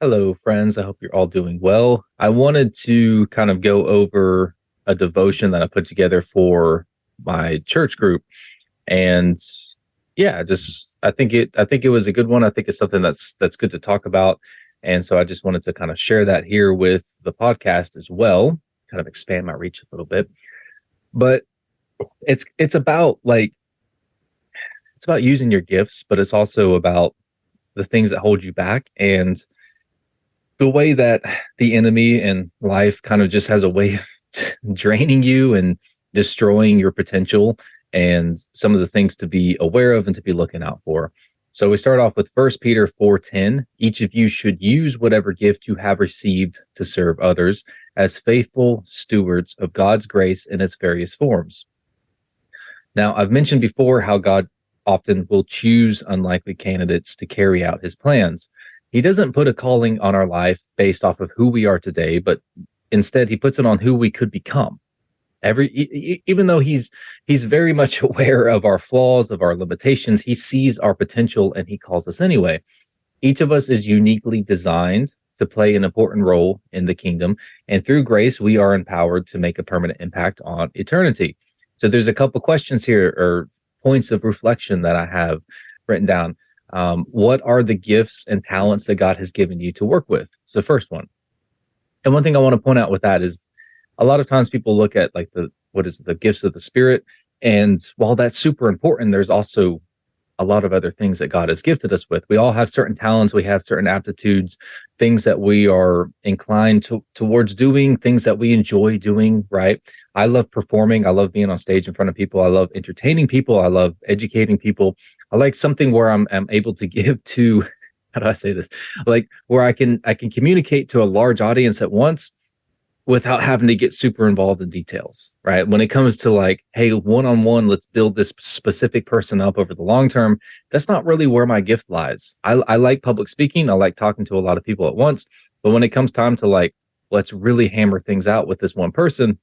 Hello, friends. I hope you're all doing well. I wanted to kind of go over a devotion that I put together for my church group. And yeah, just I think it was a good one. I think it's something that's good to talk about. And so I just wanted to kind of share that here with the podcast as well, kind of expand my reach a little bit. But it's about it's about using your gifts, but it's also about the things that hold you back and the way that the enemy and life kind of just has a way of draining you and destroying your potential and some of the things to be aware of and to be looking out for. So we start off with First Peter 4:10. Each of you should use whatever gift you have received to serve others as faithful stewards of God's grace in its various forms. Now, I've mentioned before how God often will choose unlikely candidates to carry out his plans. He doesn't put a calling on our life based off of who we are today, but instead he puts it on who we could become. Even though he's very much aware of our flaws, of our limitations, he sees our potential and he calls us anyway. Each of us is uniquely designed to play an important role in the kingdom, and through grace we are empowered to make a permanent impact on eternity. So there's a couple questions here or points of reflection that I have written down. What are the gifts and talents that God has given you to work with? So first one. And one thing I want to point out with that is a lot of times people look at like the gifts of the spirit. And while that's super important, there's also a lot of other things that God has gifted us with. We all have certain talents, we have certain aptitudes, things that we are inclined towards doing, things that we enjoy doing, right? I love performing. I love being on stage in front of people. I love entertaining people. I love educating people. I like something where I'm able to give to, how do I say this? Like where I can communicate to a large audience at once without having to get super involved in details, right? When it comes to like, hey, one on one, let's build this specific person up over the long term. That's not really where my gift lies. I like public speaking. I like talking to a lot of people at once. But when it comes time to like, let's really hammer things out with this one person,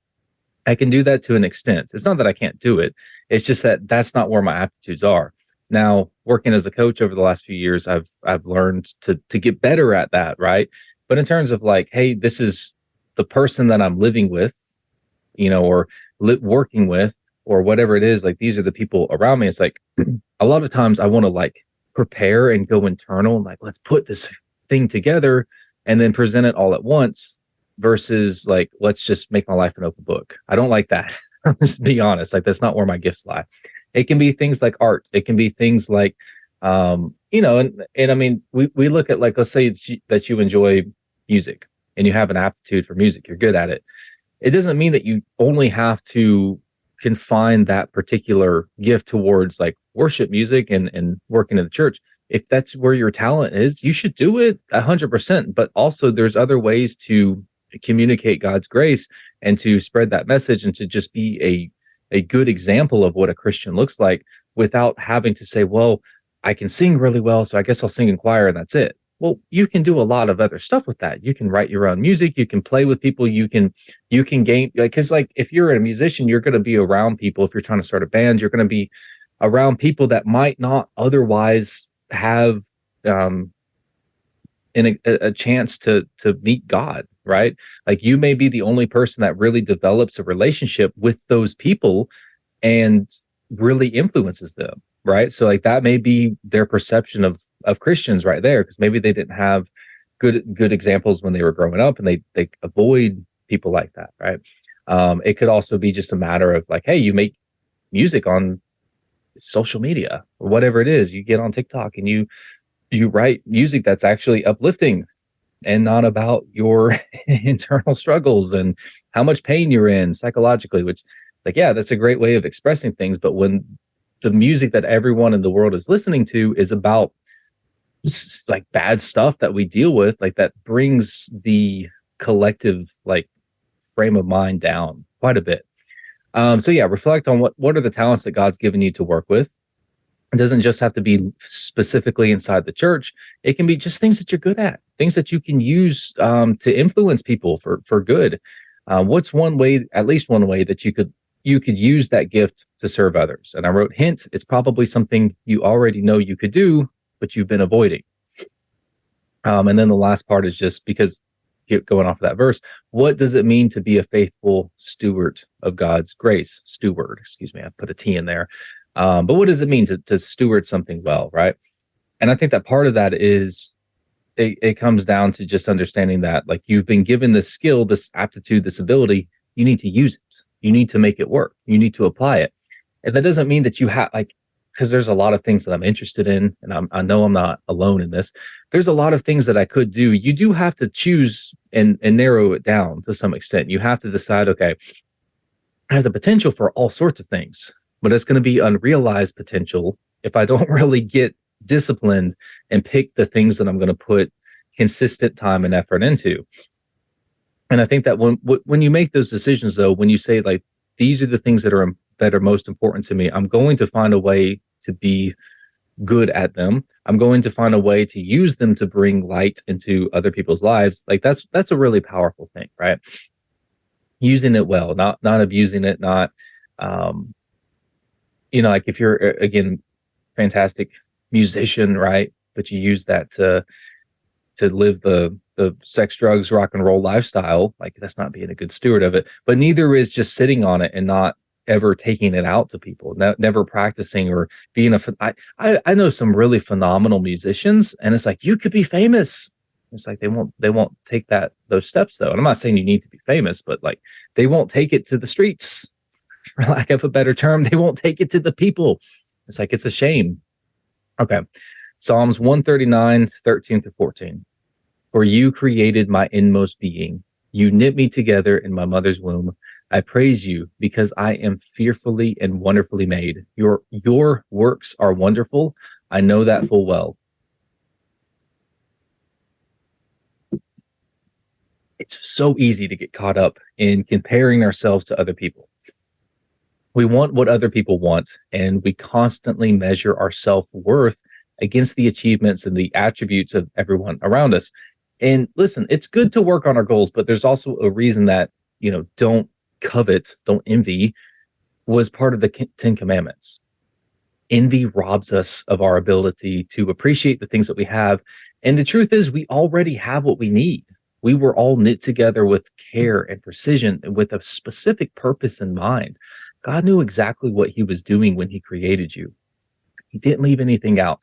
I can do that to an extent. It's not that I can't do it. It's just that that's not where my aptitudes are. Now, working as a coach over the last few years, I've learned to get better at that, right? But in terms of like, hey, this is the person that I'm living with, or working with, or whatever it is, like these are the people around me. It's like a lot of times I want to like prepare and go internal, like let's put this thing together and then present it all at once versus like let's just make my life an open book. I don't like that. Just be honest, like that's not where my gifts lie. It can be things like art. It can be things like and I mean we look at like let's say that you enjoy music and you have an aptitude for music, you're good at it. It doesn't mean that you only have to confine that particular gift towards like worship music and working in the church. If that's where your talent is, you should do it 100%. But also, there's other ways to communicate God's grace and to spread that message and to just be a good example of what a Christian looks like without having to say, well, I can sing really well, so I guess I'll sing in choir and that's it. Well, you can do a lot of other stuff with that. You can write your own music, you can play with people, you can gain like because like if you're a musician, you're going to be around people. If you're trying to start a band, you're going to be around people that might not otherwise have um a chance to meet God, right? Like you may be the only person that really develops a relationship with those people and really influences them, right? So like that may be their perception of Christians right there, because maybe they didn't have good examples when they were growing up, and they avoid people like that, right? It could also be just a matter of like, hey, you make music on social media or whatever it is. You get on TikTok and you write music that's actually uplifting and not about your internal struggles and how much pain you're in psychologically, which like yeah, that's a great way of expressing things. But when the music that everyone in the world is listening to is about like bad stuff that we deal with, like that brings the collective like frame of mind down quite a bit. So yeah, reflect on what are the talents that God's given you to work with. It doesn't just have to be specifically inside the church. It can be just things that you're good at, things that you can use to influence people for good. What's one way, at least one way, that you could use that gift to serve others? And I wrote, hint, it's probably something you already know you could do, but you've been avoiding. And then the last part is just because going off of that verse, what does it mean to be a faithful steward of God's grace? Steward, excuse me, I put a T in there. But what does it mean to steward something well, right? And I think that part of that is it comes down to just understanding that like you've been given this skill, this aptitude, this ability, you need to use it. You need to make it work. You need to apply it. And that doesn't mean that you have like, because there's a lot of things that I'm interested in, and I know I'm not alone in this. There's a lot of things that I could do. You do have to choose and narrow it down to some extent. You have to decide, okay, I have the potential for all sorts of things, but it's going to be unrealized potential if I don't really get disciplined and pick the things that I'm going to put consistent time and effort into. And I think that when you make those decisions, though, when you say like these are the things that are most important to me, I'm going to find a way to be good at them. I'm going to find a way to use them to bring light into other people's lives. Like that's a really powerful thing, right? Using it well, not abusing it, not like if you're again fantastic musician, right? But you use that to live the sex, drugs, rock and roll lifestyle, like that's not being a good steward of it. But neither is just sitting on it and not ever taking it out to people, never practicing or being I know some really phenomenal musicians, and it's like you could be famous. It's like they won't take those steps though. And I'm not saying you need to be famous, but like they won't take it to the streets, for lack of a better term. They won't take it to the people. It's like it's a shame. Okay. Psalms 139, 13 to 14. For you created my inmost being. You knit me together in my mother's womb. I praise you because I am fearfully and wonderfully made. Your works are wonderful. I know that full well. It's so easy to get caught up in comparing ourselves to other people. We want what other people want, and we constantly measure our self-worth against the achievements and the attributes of everyone around us. And listen, it's good to work on our goals, but there's also a reason that, don't covet, don't envy was part of the 10 commandments. Envy robs us of our ability to appreciate the things that we have. And the truth is we already have what we need. We were all knit together with care and precision and with a specific purpose in mind. God knew exactly what he was doing when he created you. He didn't leave anything out.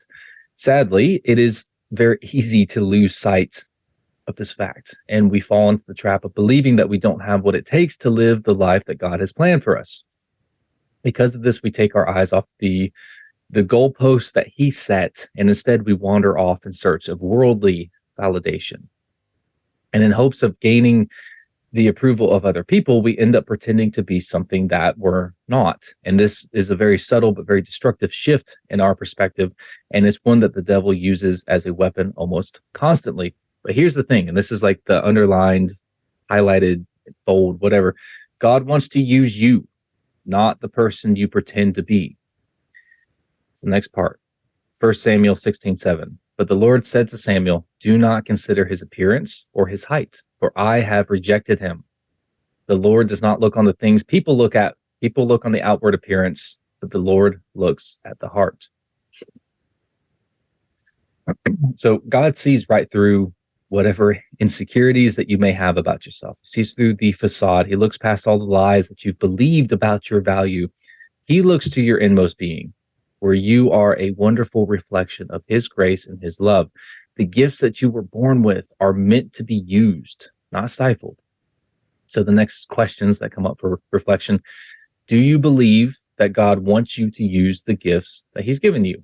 Sadly, it is very easy to lose sight of this fact, and we fall into the trap of believing that we don't have what it takes to live the life that God has planned for us. Because of this, we take our eyes off the goalposts that he set, and instead we wander off in search of worldly validation. And in hopes of gaining the approval of other people, we end up pretending to be something that we're not. And this is a very subtle but very destructive shift in our perspective. And it's one that the devil uses as a weapon almost constantly. But here's the thing, and this is like the underlined, highlighted, bold, whatever. God wants to use you, not the person you pretend to be. The next part, 1 Samuel 16:7. But the Lord said to Samuel, do not consider his appearance or his height, for I have rejected him. The Lord does not look on the things people look at. People look on the outward appearance, but the Lord looks at the heart. So God sees right through whatever insecurities that you may have about yourself. He sees through the facade. He looks past all the lies that you've believed about your value. He looks to your inmost being, where you are a wonderful reflection of his grace and his love. The gifts that you were born with are meant to be used, not stifled. So the next questions that come up for reflection, do you believe that God wants you to use the gifts that he's given you?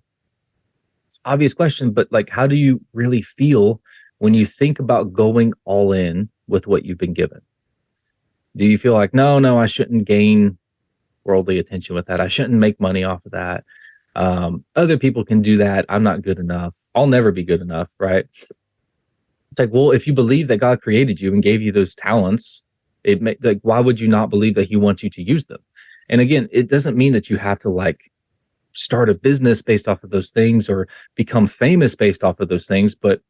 It's an obvious question, but like, how do you really feel when you think about going all in with what you've been given? Do you feel like, no, I shouldn't gain worldly attention with that. I shouldn't make money off of that. Other people can do that. I'm not good enough. I'll never be good enough, right? It's like, well, if you believe that God created you and gave you those talents, why would you not believe that he wants you to use them? And again, it doesn't mean that you have to like start a business based off of those things or become famous based off of those things, but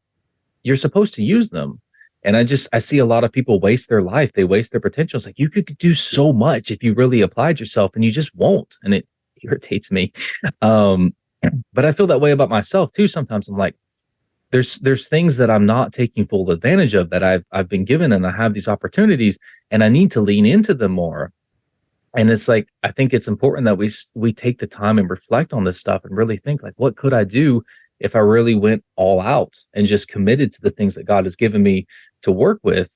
you're supposed to use them. And I see a lot of people waste their life. They waste their potential. It's like, you could do so much if you really applied yourself, and you just won't. And it irritates me. But I feel that way about myself too. Sometimes I'm like, there's things that I'm not taking full advantage of that I've been given, and I have these opportunities, and I need to lean into them more. And it's like, I think it's important that we take the time and reflect on this stuff and really think, like, what could I do if I really went all out and just committed to the things that God has given me to work with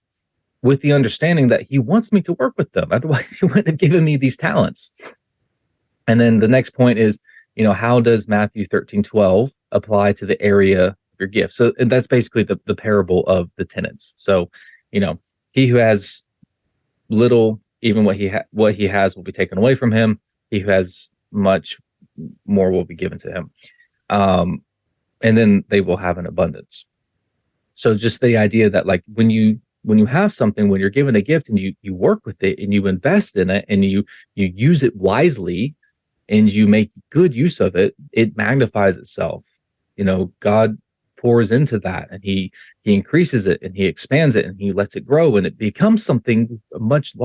the understanding that He wants me to work with them. Otherwise, He wouldn't have given me these talents. And then the next point is, how does Matthew 13:12 apply to the area of your gift? So and that's basically the parable of the tenants. So, he who has little, even what he has will be taken away from him. He who has much, more will be given to him. And then they will have an abundance. So just the idea that, like, when you have something, when you're given a gift and you work with it and you invest in it and you use it wisely and you make good use of it, it magnifies itself. God pours into that, and he increases it, and he expands it, and he lets it grow, and it becomes something much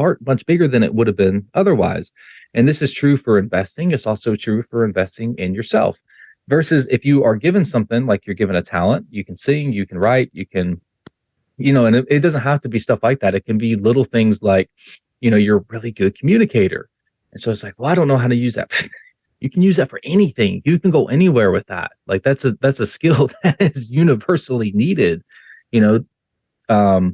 bigger than it would have been otherwise. And this is true for investing. It's also true for investing in yourself. Versus if you are given something, like you're given a talent, you can sing, you can write, you can, and it doesn't have to be stuff like that. It can be little things like, you're a really good communicator. And so it's like, well, I don't know how to use that. You can use that for anything. You can go anywhere with that. Like that's a skill that is universally needed, you know,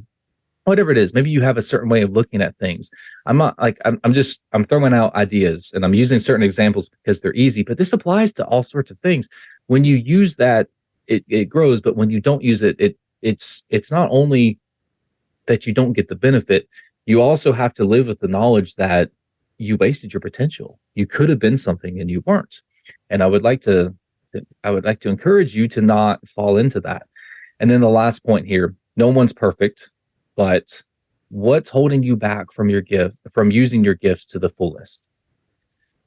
whatever it is. Maybe you have a certain way of looking at things. I'm not like, I'm throwing out ideas, and I'm using certain examples because they're easy, but this applies to all sorts of things. When you use that, it grows, but when you don't use it, it's not only that you don't get the benefit, you also have to live with the knowledge that you wasted your potential. You could have been something and you weren't. And I would like to encourage you to not fall into that. And then the last point here, no one's perfect, but what's holding you back from using your gifts to the fullest?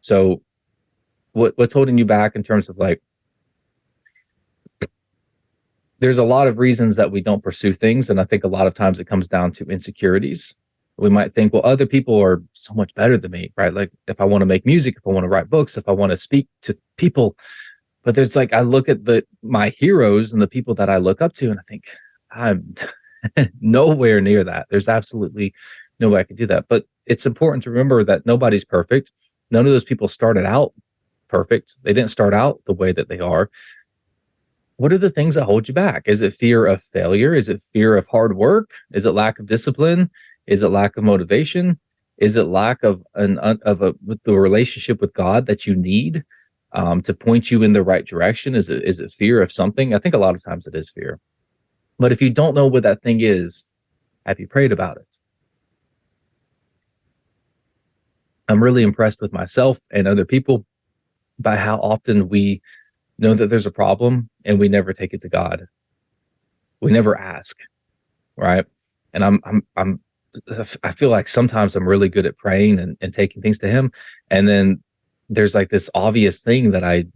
So what's holding you back in terms of, like, there's a lot of reasons that we don't pursue things. And I think a lot of times it comes down to insecurities. We might think, well, other people are so much better than me, right? Like, if I want to make music, if I want to write books, if I want to speak to people. But there's, like, I look at my heroes and the people that I look up to, and I think, I'm nowhere near that. There's absolutely no way I could do that. But it's important to remember that nobody's perfect. None of those people started out perfect. They didn't start out the way that they are. What are the things that hold you back? Is it fear of failure? Is it fear of hard work? Is it lack of discipline? Is it lack of motivation? Is it lack of with the relationship with God that you need to point you in the right direction? Is it fear of something? I think a lot of times it is fear. But if you don't know what that thing is, have you prayed about it? I'm really impressed with myself and other people by how often we know that there's a problem and we never take it to God. We never ask, right? And I feel like sometimes I'm really good at praying and taking things to Him, and then there's, like, this obvious thing that I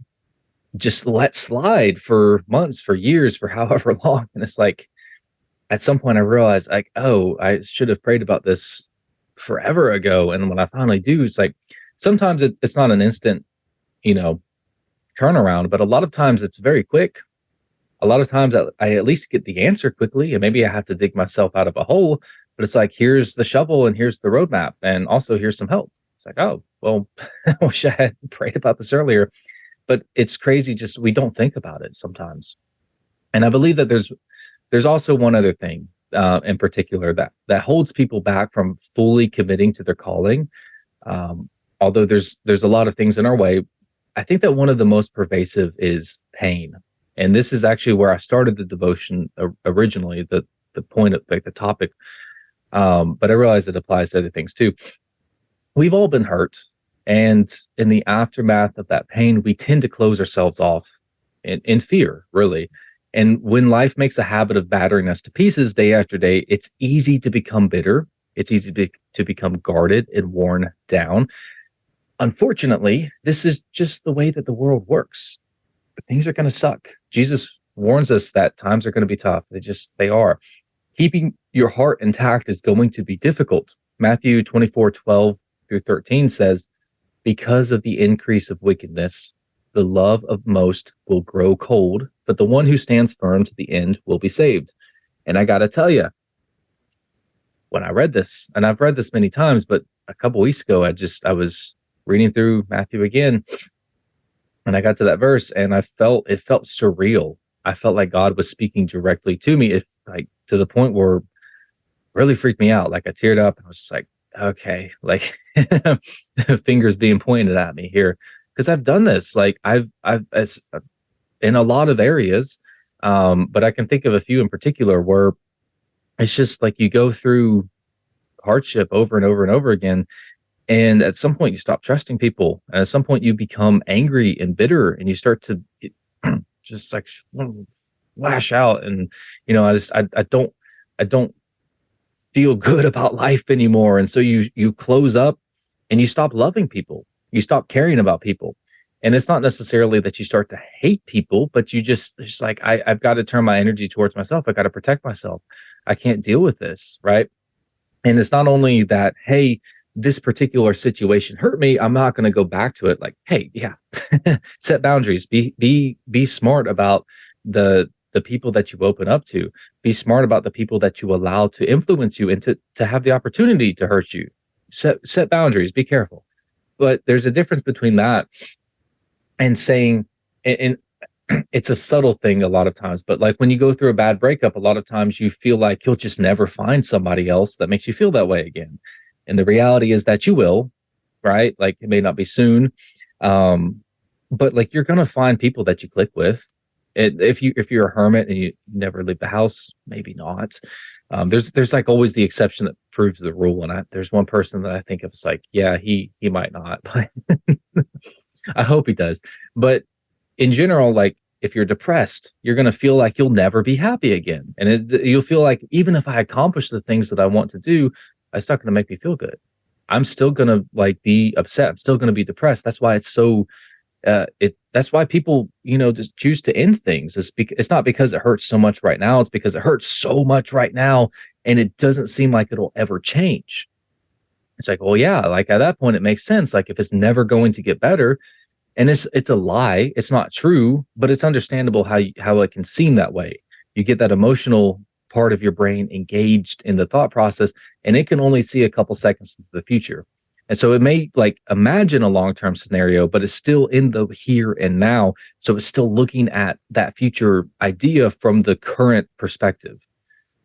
just let slide for months, for years, for however long, and it's like, at some point I realized, like, oh, I should have prayed about this forever ago. And when I finally do, it's like, sometimes it's not an instant, turnaround, but a lot of times it's very quick. A lot of times I at least get the answer quickly, and maybe I have to dig myself out of a hole, but it's like, here's the shovel and here's the roadmap, and also here's some help. It's like, oh, well, I wish I had prayed about this earlier. But it's crazy, just we don't think about it sometimes. And I believe that there's also one other thing in particular that holds people back from fully committing to their calling. Although there's a lot of things in our way, I think that one of the most pervasive is pain. And this is actually where I started the devotion originally, the point of, like, the topic. But I realize it applies to other things too. We've all been hurt. And in the aftermath of that pain, we tend to close ourselves off in fear, really. And when life makes a habit of battering us to pieces day after day, it's easy to become bitter. It's easy to become guarded and worn down. Unfortunately, this is just the way that the world works. Things are going to suck. Jesus warns us that times are going to be tough. They are. Keeping your heart intact is going to be difficult. Matthew 24:12 through 13 says, because of the increase of wickedness, the love of most will grow cold, but the one who stands firm to the end will be saved. And I got to tell you, when I read this, and I've read this many times, but a couple weeks ago, I was reading through Matthew again, and I got to that verse, and it felt surreal. I felt like God was speaking directly to me, if like to the point where it really freaked me out. Like I teared up, and I was just like, okay, like fingers being pointed at me here, because I've done this. Like I've as in a lot of areas, but I can think of a few in particular where it's just like you go through hardship over and over and over again. And at some point, you stop trusting people. And at some point, you become angry and bitter, and you start to just like lash out. And I don't feel good about life anymore. And so you close up, and you stop loving people. You stop caring about people. And it's not necessarily that you start to hate people, but you just like I've got to turn my energy towards myself. I got to protect myself. I can't deal with this, right? And it's not only that, hey, this particular situation hurt me, I'm not going to go back to it. Like, hey, yeah, set boundaries. Be smart about the people that you open up to. Be smart about the people that you allow to influence you and to have the opportunity to hurt you. Set boundaries. Be careful. But there's a difference between that and saying, and it's a subtle thing a lot of times, but like when you go through a bad breakup, a lot of times you feel like you'll just never find somebody else that makes you feel that way again. And the reality is that you will, right? Like it may not be soon. But like you're gonna find people that you click with. If you're a hermit and you never leave the house, maybe not. There's like always the exception that proves the rule. And there's one person that I think of as like, yeah, he might not, but I hope he does. But in general, like if you're depressed, you're going to feel like you'll never be happy again. And you'll feel like even if I accomplish the things that I want to do, it's not going to make me feel good. I'm still going to like be upset. I'm still going to be depressed. That's why it's so, that's why people, just choose to end things. It's not because it hurts so much right now. It's because it hurts so much right now. And it doesn't seem like it'll ever change. It's like, well, yeah, like at that point, it makes sense. Like if it's never going to get better, and it's a lie, it's not true, but it's understandable how it can seem that way. You get that emotional part of your brain engaged in the thought process, and it can only see a couple seconds into the future. And so it may like imagine a long-term scenario, but it's still in the here and now. So it's still looking at that future idea from the current perspective.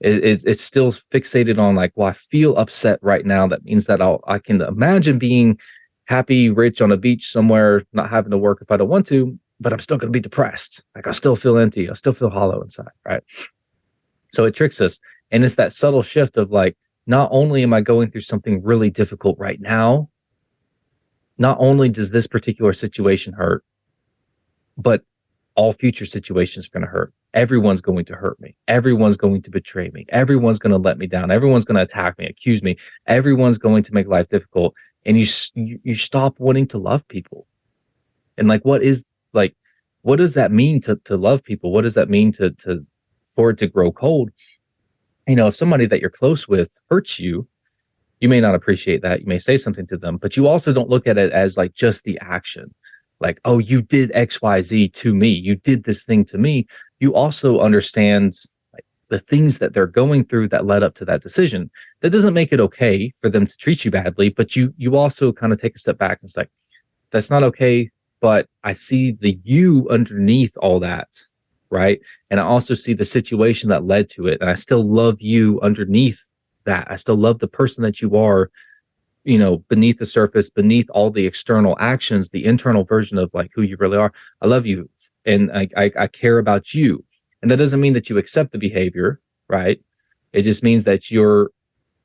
It's still fixated on like, well, I feel upset right now. That means that I can imagine being happy, rich on a beach somewhere, not having to work if I don't want to, but I'm still going to be depressed. Like I still feel empty. I still feel hollow inside. Right. So it tricks us. And it's that subtle shift of like, not only am I going through something really difficult right now, not only does this particular situation hurt, but all future situations are going to hurt. Everyone's going to hurt me. Everyone's going to betray me. Everyone's going to let me down. Everyone's going to attack me, accuse me. Everyone's going to make life difficult. And you stop wanting to love people. And like, what does that mean to love people? What does that mean for it to grow cold? If somebody that you're close with hurts you, you may not appreciate that. You may say something to them, but you also don't look at it as like just the action. Like, oh, you did XYZ to me. You did this thing to me. You also understand like the things that they're going through that led up to that decision. That doesn't make it okay for them to treat you badly, but you also kind of take a step back and it's like, that's not okay, but I see the you underneath all that, right? And I also see the situation that led to it. And I still love you underneath that. I still love the person that you are, beneath the surface, beneath all the external actions, the internal version of like who you really are. I love you and I care about you. And that doesn't mean that you accept the behavior, right? It just means that you're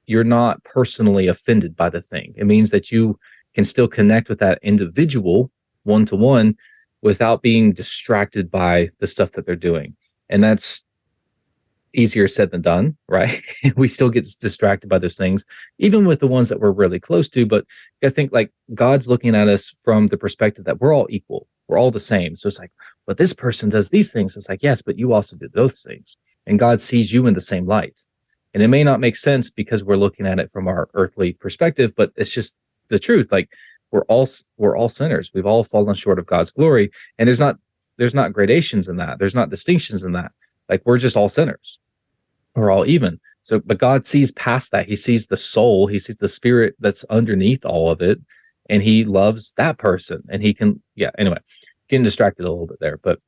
not personally offended by the thing. It means that you can still connect with that individual one to one without being distracted by the stuff that they're doing. And that's easier said than done, right? We still get distracted by those things, even with the ones that we're really close to. But I think like God's looking at us from the perspective that we're all equal. We're all the same. So it's like, but this person does these things. It's like, yes, but you also did those things. And God sees you in the same light. And it may not make sense because we're looking at it from our earthly perspective, but it's just the truth. Like we're all sinners. We've all fallen short of God's glory, and there's not gradations in that. There's not distinctions in that. Like, we're just all sinners. We're all even. So, but God sees past that. He sees the soul. He sees the spirit that's underneath all of it, and He loves that person. And He can, yeah. Anyway, getting distracted a little bit there, but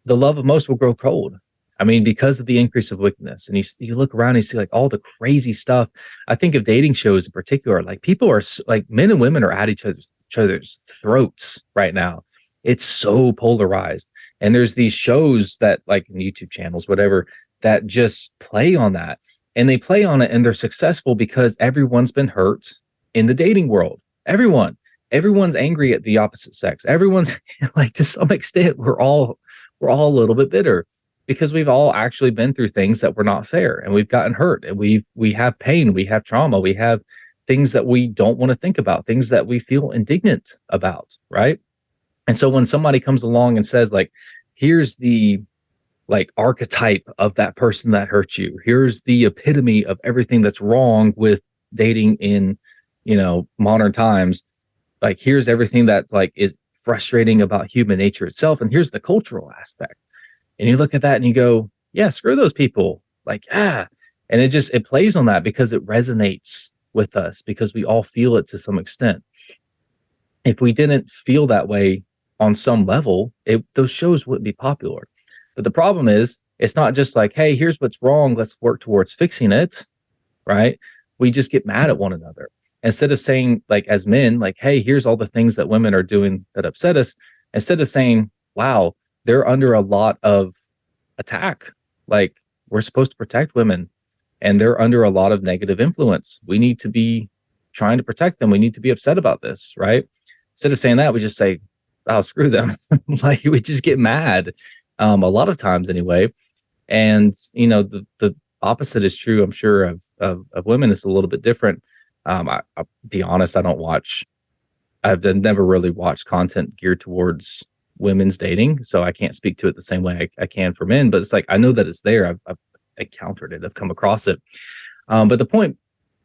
the love of most will grow cold. I mean, because of the increase of wickedness. And you look around and you see like all the crazy stuff. I think of dating shows in particular, like people are like men and women are at each other's throats right now. It's so polarized. And there's these shows that like YouTube channels, whatever, that just play on that. And they play on it and they're successful because everyone's been hurt in the dating world. Everyone's angry at the opposite sex. Everyone's like, to some extent, we're all a little bit bitter because we've all actually been through things that were not fair, and we've gotten hurt, and we have pain, we have trauma, we have things that we don't want to think about, things that we feel indignant about, right? And so when somebody comes along and says like, here's the like archetype of that person that hurt you, here's the epitome of everything that's wrong with dating in, modern times, like here's everything that like is frustrating about human nature itself, and here's the cultural aspect. And you look at that and you go, yeah, screw those people. Like, and it plays on that because it resonates with us, because we all feel it to some extent. If we didn't feel that way on some level, those shows wouldn't be popular. But the problem is, it's not just like, hey, here's what's wrong, let's work towards fixing it, right? We just get mad at one another. Instead of saying, like, as men, like, hey, here's all the things that women are doing that upset us, instead of saying, wow, they're under a lot of attack. Like, we're supposed to protect women, and they're under a lot of negative influence. We need to be trying to protect them. We need to be upset about this, right? Instead of saying that, we just say, oh, screw them. Like, we just get mad, a lot of times anyway. And, the opposite is true, I'm sure, of women. It's a little bit different. I'll be honest, I've never really watched content geared towards women's dating, so I can't speak to it the same way I can for men. But it's like, I know that it's there. I've encountered it. I've come across it. But the point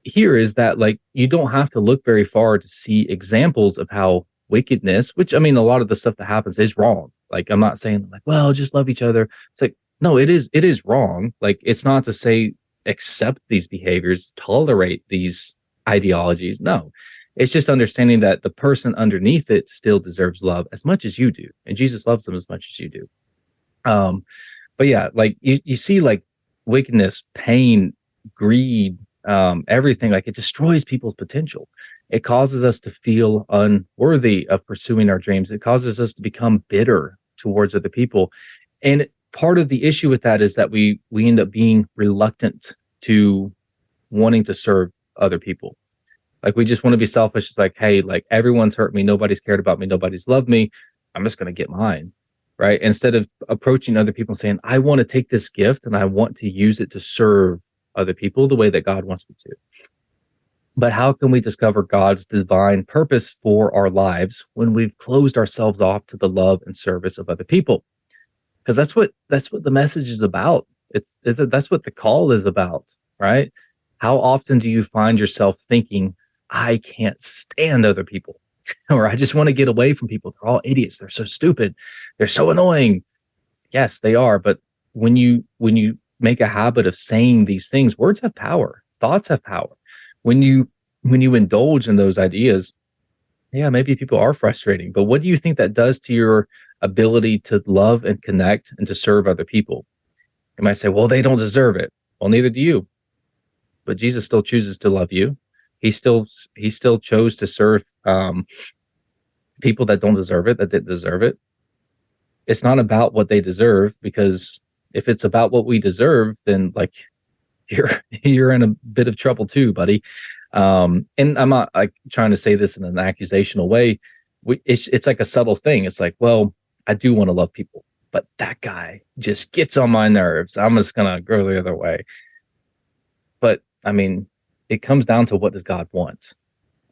here is that, like, you don't have to look very far to see examples of how wickedness, which, I mean, a lot of the stuff that happens is wrong. Like, I'm not saying like, well, just love each other. It's like, no, it is wrong. Like, it's not to say accept these behaviors, tolerate these ideologies. No, it's just understanding that the person underneath it still deserves love as much as you do, and Jesus loves them as much as you do. But yeah, like you see, like, wickedness, pain, greed, everything, like, it destroys people's potential. It causes us to feel unworthy of pursuing our dreams. It causes us to become bitter towards other people. And part of the issue with that is that we end up being reluctant to wanting to serve other people. Like, we just want to be selfish. It's like, hey, like, everyone's hurt me, nobody's cared about me, nobody's loved me, I'm just going to get mine, right? Instead of approaching other people and saying, I want to take this gift and I want to use it to serve other people the way that God wants me to. But how can we discover God's divine purpose for our lives when we've closed ourselves off to the love and service of other people? Because that's what the message is about. That's what the call is about, right? How often do you find yourself thinking, I can't stand other people, or I just want to get away from people? They're all idiots. They're so stupid. They're so annoying. Yes, they are. But when you make a habit of saying these things, words have power. Thoughts have power. When you indulge in those ideas, yeah, maybe people are frustrating, but what do you think that does to your ability to love and connect and to serve other people? You might say, well, they don't deserve it. Well, neither do you. But Jesus still chooses to love you. He still chose to serve people that don't deserve it, that didn't deserve it. It's not about what they deserve, because if it's about what we deserve, then, like, you're in a bit of trouble too, buddy. And I'm not, like, trying to say this in an accusational way. It's like a subtle thing. It's like, well, I do want to love people, but that guy just gets on my nerves. I'm just gonna go the other way. But I mean, it comes down to, what does God want?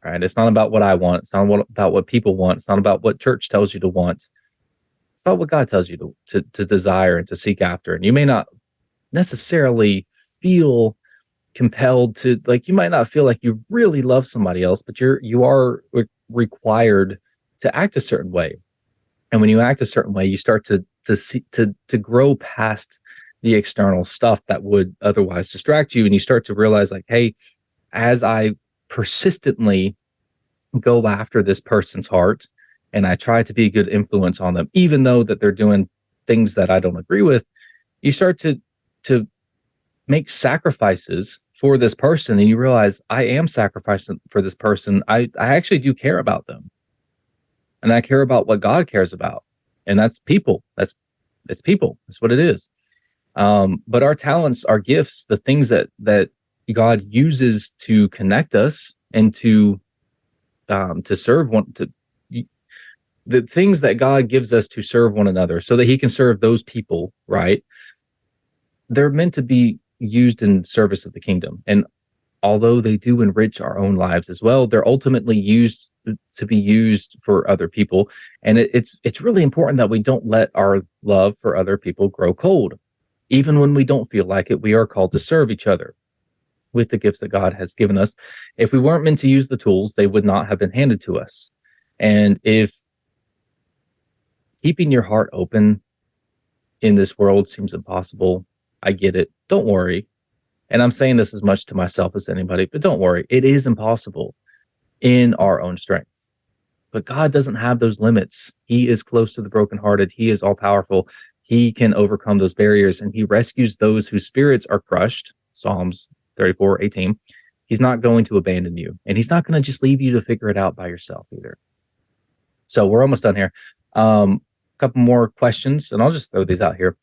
Right? It's not about what I want. It's not about what people want. It's not about what church tells you to want. It's about what God tells you to desire and to seek after. And you may not necessarily feel compelled to, like, you might not feel like you really love somebody else, but you are required to act a certain way. And when you act a certain way, you start to see to grow past the external stuff that would otherwise distract you, and you start to realize, like, hey, as I persistently go after this person's heart and I try to be a good influence on them, even though that they're doing things that I don't agree with, you start to make sacrifices for this person, and you realize, I am sacrificing for this person. I actually do care about them, and I care about what God cares about, and that's people. It's people. That's what it is. But our talents, our gifts, the things that God uses to connect us and to serve one to the things that God gives us to serve one another, so that He can serve those people, right? They're meant to be used in service of the kingdom. And although they do enrich our own lives as well, they're ultimately used to be used for other people. And it's really important that we don't let our love for other people grow cold. Even when we don't feel like it, we are called to serve each other with the gifts that God has given us. If we weren't meant to use the tools, they would not have been handed to us. And if keeping your heart open in this world seems impossible, I get it. Don't worry. And I'm saying this as much to myself as anybody, but don't worry. It is impossible in our own strength. But God doesn't have those limits. He is close to the brokenhearted. He is all powerful. He can overcome those barriers, and He rescues those whose spirits are crushed. Psalms 34:18. He's not going to abandon you, and He's not going to just leave you to figure it out by yourself either. So we're almost done here. A couple more questions, and I'll just throw these out here.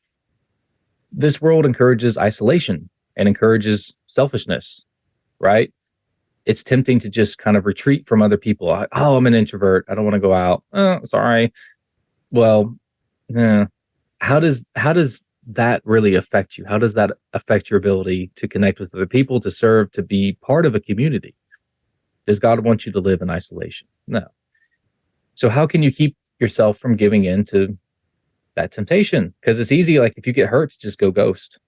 This world encourages isolation and encourages selfishness, right? It's tempting to just kind of retreat from other people. Oh, I'm an introvert. I don't want to go out. Oh, sorry. Well, how does that really affect you? How does that affect your ability to connect with other people, to serve, to be part of a community? Does God want you to live in isolation? No. So how can you keep yourself from giving in to that temptation? Because it's easy, like, if you get hurt, to just go ghost.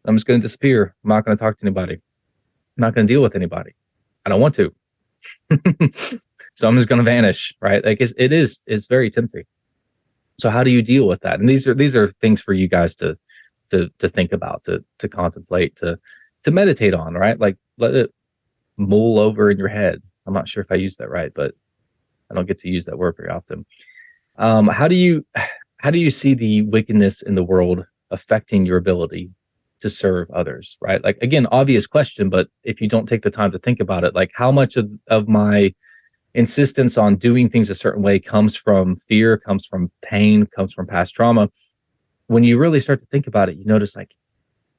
I'm just going to disappear. I'm not going to talk to anybody. I'm not going to deal with anybody. I don't want to. So I'm just going to vanish, right? Like, it's very tempting. So how do you deal with that? And these are things for you guys to think about, to contemplate, to meditate on, right? Like, let it mull over in your head. I'm not sure if I use that right, but I don't get to use that word very often. How do you see the wickedness in the world affecting your ability to serve others, right? Like, again, obvious question, but if you don't take the time to think about it, like, how much of my insistence on doing things a certain way comes from fear, comes from pain, comes from past trauma? When you really start to think about it, you notice, like,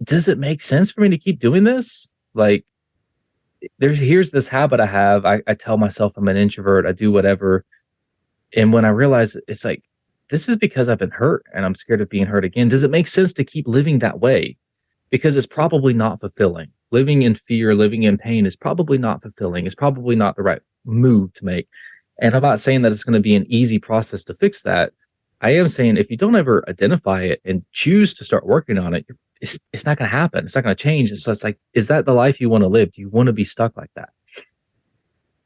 does it make sense for me to keep doing this? Like, here's this habit I have. I tell myself I'm an introvert. I do whatever. And when I realize, it's like, this is because I've been hurt and I'm scared of being hurt again. Does it make sense to keep living that way? Because it's probably not fulfilling. Living in fear, living in pain is probably not fulfilling. It's probably not the right move to make. And I'm not saying that it's going to be an easy process to fix that. I am saying, if you don't ever identify it and choose to start working on it, it's not going to happen. It's not going to change. It's just like, is that the life you want to live? Do you want to be stuck like that?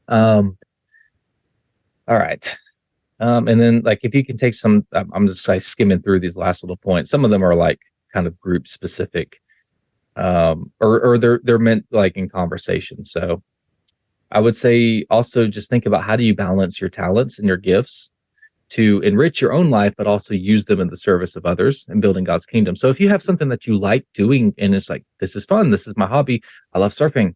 All right. And then, like, if you can take some, I'm just like skimming through these last little points. Some of them are like kind of group specific, or they're meant like in conversation. So I would say also just think about, how do you balance your talents and your gifts to enrich your own life, but also use them in the service of others and building God's kingdom. So if you have something that you like doing and it's like, this is fun, this is my hobby, I love surfing.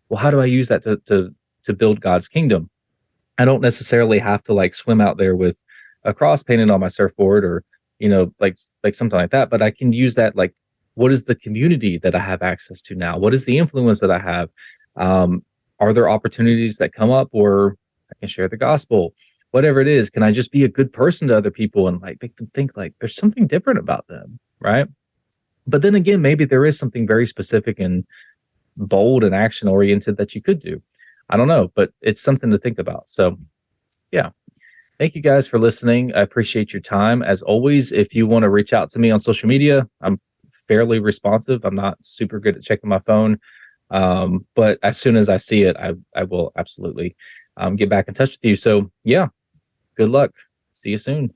Well, how do I use that to build God's kingdom? I don't necessarily have to like swim out there with a cross painted on my surfboard, or, like something like that. But I can use that, like, what is the community that I have access to now? What is the influence that I have? Are there opportunities that come up where I can share the gospel? Whatever it is, can I just be a good person to other people and like make them think like there's something different about them, right? But then again, maybe there is something very specific and bold and action oriented that you could do. I don't know, but it's something to think about. So, yeah. Thank you guys for listening. I appreciate your time. As always, if you want to reach out to me on social media, I'm fairly responsive. I'm not super good at checking my phone. But as soon as I see it, I will absolutely get back in touch with you. So yeah, good luck. See you soon.